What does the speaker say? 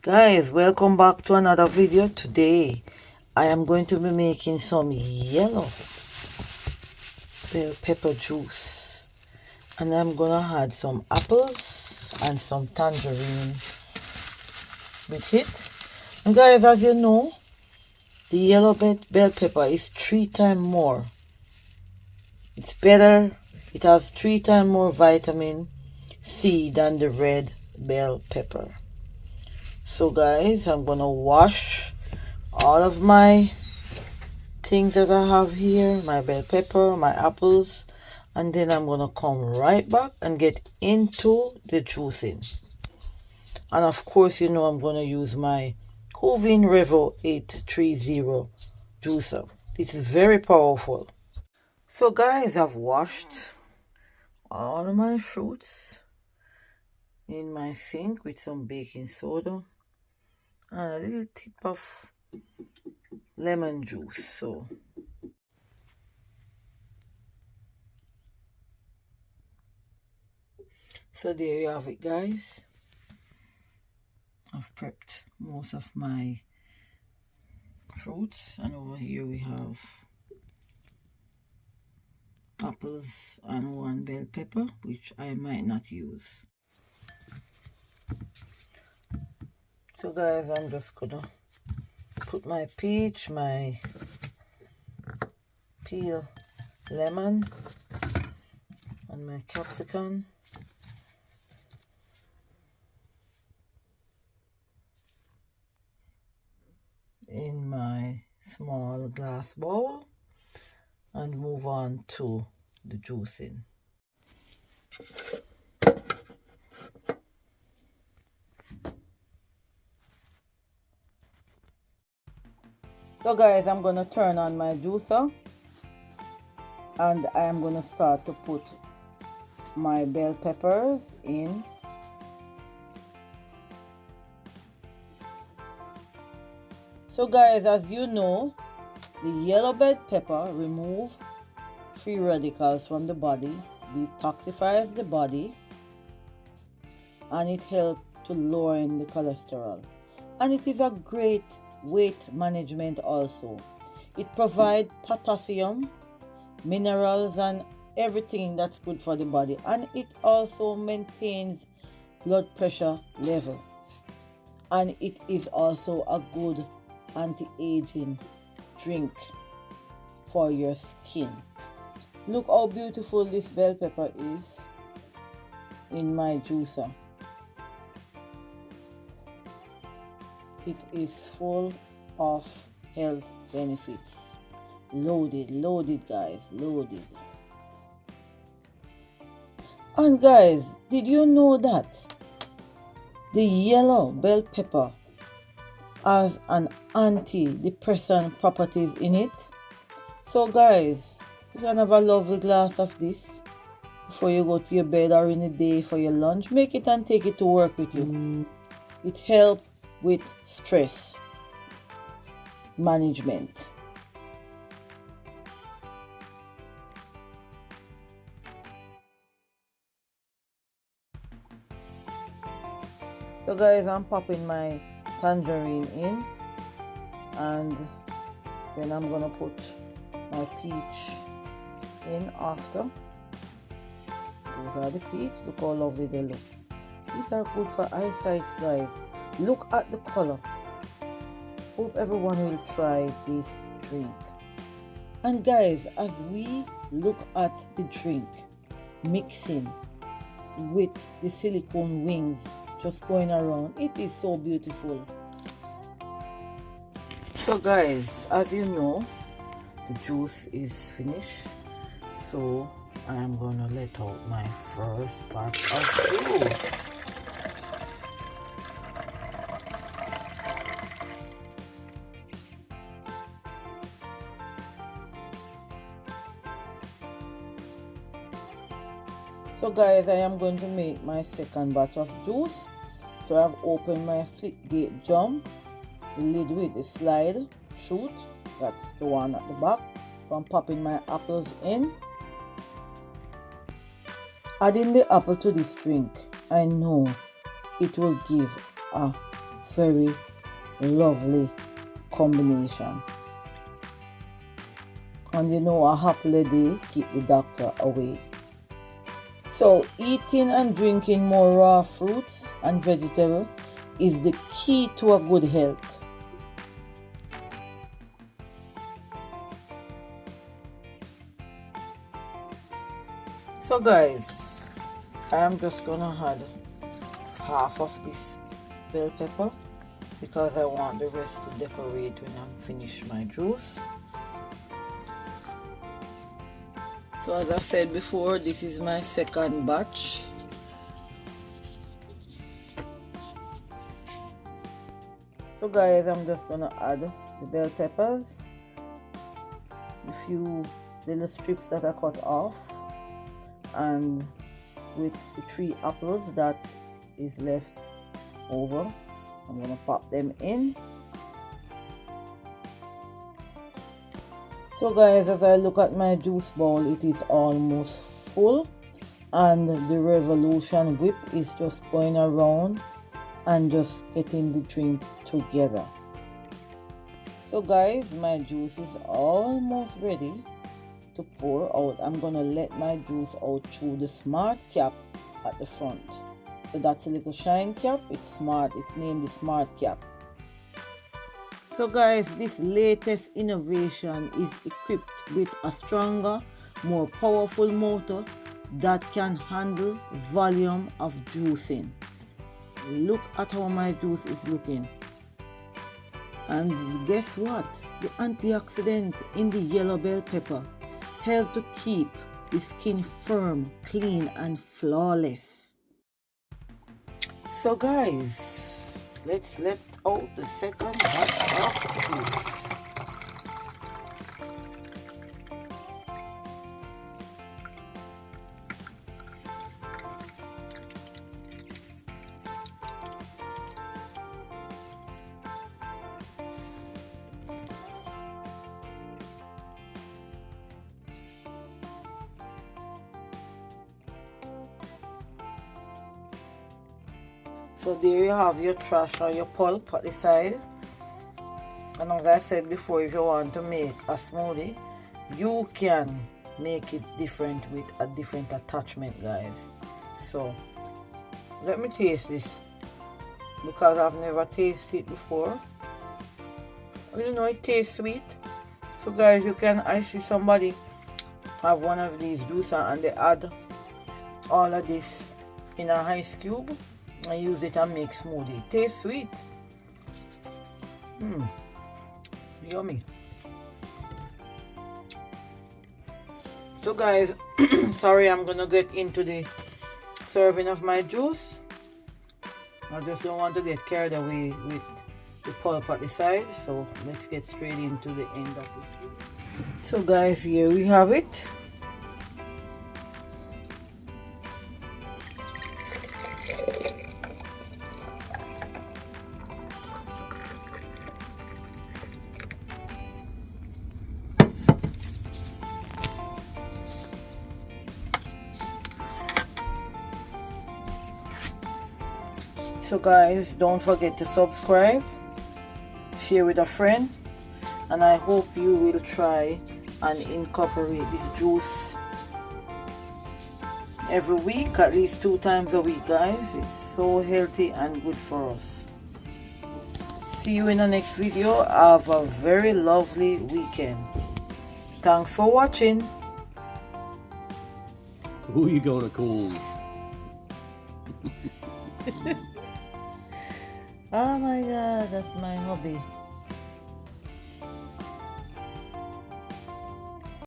Guys, welcome back to another video. Today I am going to be making some yellow bell pepper juice, and I'm gonna add some apples and some tangerine with it. And guys, as you know, the yellow bell pepper is 3 times more. It's better. It has 3 times more vitamin C than the red bell pepper. So guys, I'm gonna wash all of my things that I have here, my bell pepper, my apples, and then I'm gonna come right back and get into the juicing. And of course, you know, I'm gonna use my Covin Revo 830 juicer. This is very powerful. So guys, I've washed all of my fruits in my sink with some baking soda and a little tip of lemon juice. So there you have it, guys. I've prepped most of my fruits, and over here we have apples and 1 bell pepper, which I might not use. So guys, I'm just gonna put my peach, my peel lemon, and my capsicum in my small glass bowl and move on to the juicing. So guys, I'm going to turn on my juicer and I am going to start to put my bell peppers in. So guys, as you know, the yellow bell pepper removes free radicals from the body, detoxifies the body, and it helps to lower the cholesterol. And it is a great weight management also. It provides potassium, minerals, and everything that's good for the body. And it also maintains blood pressure level. And it is also a good anti-aging drink for your skin. Look how beautiful this bell pepper is in my juicer. It is full of health benefits. Loaded guys, loaded. And guys, did you know that the yellow bell pepper has an antidepressant properties in it? So guys, you can have a lovely glass of this before you go to your bed or in the day for your lunch. Make it and take it to work with you. It helps with stress management. So guys, I'm popping my tangerine in, and then I'm gonna put my peach in after. Those are the peach. Look how lovely they look. These are good for eyesight, guys. Look at the color. Hope everyone will try this drink. And guys, as we look at the drink mixing with the silicone wings just going around, it is so beautiful. So guys, as you know, the juice is finished, so I am gonna let out my first batch of juice. So guys, I am going to make my second batch of juice. So I've opened my flip gate drum, the lid with the slide chute, that's the one at the back. So I'm popping my apples in. Adding the apple to this drink, I know it will give a very lovely combination. And you know, a happy day keep the doctor away. So eating and drinking more raw fruits and vegetables is the key to a good health. So guys, I am just gonna add half of this bell pepper because I want the rest to decorate when I'm finished my juice. So as I said before, this is my second batch. So guys, I'm just gonna add the bell peppers, the few little strips that I cut off, and with the 3 apples that is left over, I'm gonna pop them in. So guys, as I look at my juice bowl, it is almost full and the Revolution whip is just going around and just getting the drink together. So guys, my juice is almost ready to pour out. I'm gonna let my juice out through the smart cap at the front. So that's a little shine cap. It's smart. It's named the smart cap. So guys, this latest innovation is equipped with a stronger, more powerful motor that can handle volume of juicing. Look at how my juice is looking. And guess what? The antioxidant in the yellow bell pepper help to keep the skin firm, clean and flawless. So guys, let's let out the second batch of juice. So there you have your trash or your pulp at the side. And as I said before, if you want to make a smoothie, you can make it different with a different attachment, guys. So let me taste this because I've never tasted it before. You know, it tastes sweet. So guys, you can, I see somebody have one of these juicer and they add all of this in a ice cube. I use it and make smoothie. It tastes sweet. Yummy. So guys, sorry, I'm gonna get into the serving of my juice. I just don't want to get carried away with the pulp at the side. So let's get straight into the end of this. So guys, here we have it. So guys, don't forget to subscribe, share with a friend, and I hope you will try and incorporate this juice every week, at least 2 times a week, guys. It's so healthy and good for us. See you in the next video. Have a very lovely weekend. Thanks for watching. Who are you gonna call? Oh my god, that's my hobby.